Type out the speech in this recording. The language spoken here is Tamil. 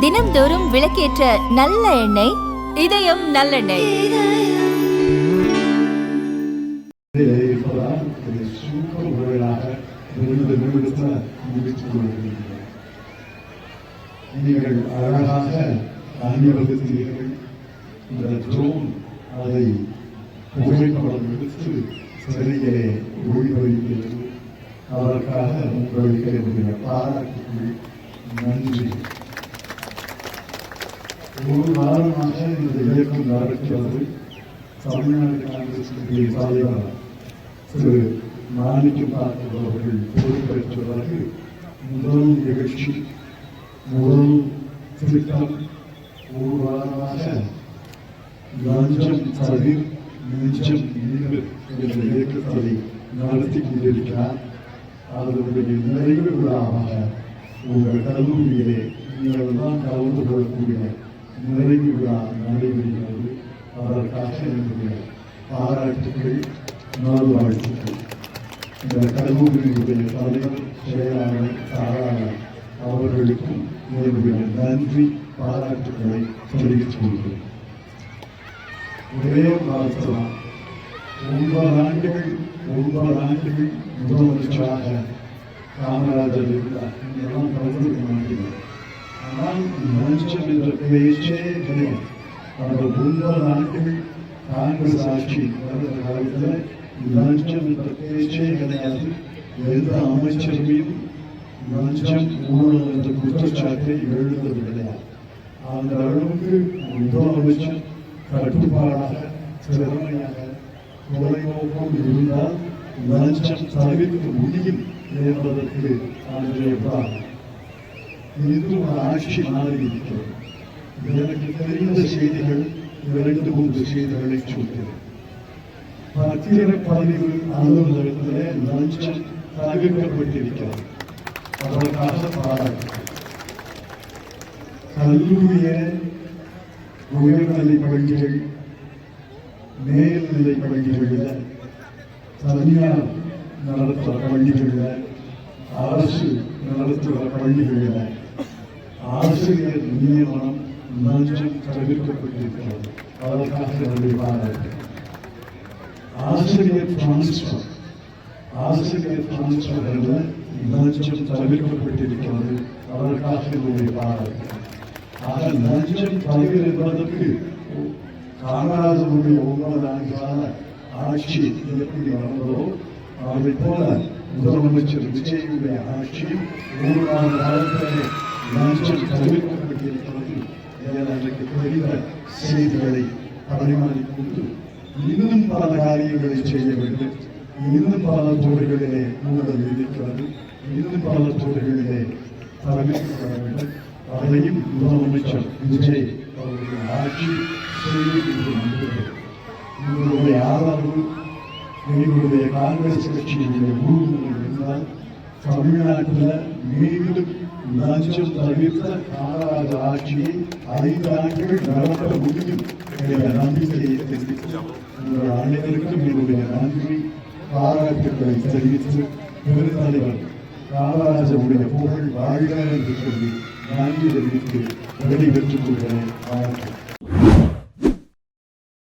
தினம்தோறும் விளக்கேற்ற நல்ல எண்ணெய் இதயம் நல்லெண்ணெய். நீங்கள் அழகாக அணிவகுத்தீர்கள். இந்த ட்ரோன் அதை புகைப்படம் எடுத்து சிறையிலே ஒளிபரிக்கிறது. அதற்காக உங்களுக்கு என்னுடைய பாராட்டுகள், நன்றி. ஒரு வாரமாக இந்த இயக்கம் நடக்கிறது. தமிழ்நாடு காங்கிரஸ் தலைவர் திரு மாணிக்கம் அவர்கள் பொறுப்பேற்ற பிறகு முதல் நிகழ்ச்சி, முதல் திட்டம், ஒரு வாரமாக லஞ்சம் தவிர் நெஞ்சம் ஈடு என்ற இயக்கத்தை நடத்தி கொண்டிருக்கிறார். அதனுடைய நிறைவு விழாவாக உங்கள் கல்லூரியிலே நீங்கள் தான் கலந்து கொள்ளக்கூடிய நிறைவு விழா நடைபெறுகிறது. அதற்காக என்னுடைய பாராட்டுகள், நல்வாழ்த்துக்கள். இந்த கல்லூரியினுடைய தலைவர், செயலாளர், தாராளர் அவர்களுக்கும் என்னுடைய நன்றி, பாராட்டுக்களை தெரிவித்துக் கொள்கிறேன். ஒரே வார்த்தைதான், 9 ஆண்டுகள் முதலமைச்சராக காமராஜர் இருந்தார். இதெல்லாம் கலந்துக்க மாட்டேங்கிறார். ஆனால் லஞ்சம் என்ற பேச்சே கிடையாது. அந்த 9 ஆண்டுகள் காங்கிரஸ் ஆட்சி வருகிற காலத்தில் லஞ்சம் என்ற பேச்சே கிடையாது. எந்த அமைச்சரையும் லஞ்சம் ஊழல் என்ற குற்றச்சாட்டை எழுந்தது கிடையாது. அந்த அளவுக்கு முதலமைச்சர் கட்டுப்பாடாக, திறமையாக, தொலைநோக்கம் இருந்தால் லஞ்சம் தவிர்க்க முடியும் என்பதற்கு அன்றைய இந்து ஆட்சி மாறி இருக்கிறது. எனக்கு தெரிந்த செய்திகள் 2-3 செய்திகளை சொல்கிறேன். பத்திரப்பதிவு அலுவலகத்திலே லஞ்சம் தவிர்க்கப்பட்டிருக்கிறது. அதற்காக பாராட்டு. கல்லூரிய உயர்நிலை பள்ளிகள், மேல்நிலை பள்ளிகளில், தனியார் நடத்துகிற பள்ளிகளில், அரசு நடத்துகிற பள்ளிகளில் ஆசிரியர் நியமனம் லஞ்சம் தவிர்க்கப்பட்டிருக்கிறது. அதற்காக என்னுடைய பாராட்டு. ஆசிரியர் டிரான்ஸ்பரில் லஞ்சம் தவிர்க்கப்பட்டிருக்கிறது. அதற்காக என்னுடைய பாராட்டு. ஆக லஞ்சம் தவிர என்பதற்கு காமராஜருடைய 9 ஆண்டுகால ஆட்சி எப்படி நடந்ததோ அதை போல முதலமைச்சர் விஜயுடைய ஆட்சியில் 1 ஆண்டு காலத்திலே லஞ்சம் தவிர்க்கப்பட்டிருக்கிறது. எனக்கு தெரிந்த செய்திகளை பரிமாறிக்கொண்டு இன்னும் பல காரியங்களை செய்ய வேண்டும். இன்னும் பல துறைகளிலே ஊழல் இருக்கிறது. இன்னும் பல துறைகளிலே தவிர்க்கப்பட வேண்டும். அதையும் முதலமைச்சர் விஜய் அவருடைய ஆட்சி செய்யும் என்று நம்புகிறேன். உங்களுடைய ஆதரவு, எங்களுடைய காங்கிரஸ் கட்சியினுடைய உறுப்பினர் இருந்தால் தமிழ்நாட்டில் மீண்டும் லஞ்சம் தவிர்த்த காமராஜர் ஆட்சியை 5 ஆண்டுகள் நடத்த முடியும் என்ற நம்பிக்கையை தெரிவித்து உங்கள் அனைவருக்கும் என்னுடைய நன்றி, பாராட்டுக்களை தெரிவித்து பெருந்தலைவர் காமராஜருடைய புகழ் வாழ்க என்று சொல்லி நன்றி தெரிவித்து விடைபெற்றுக் கொள்கிறேன்.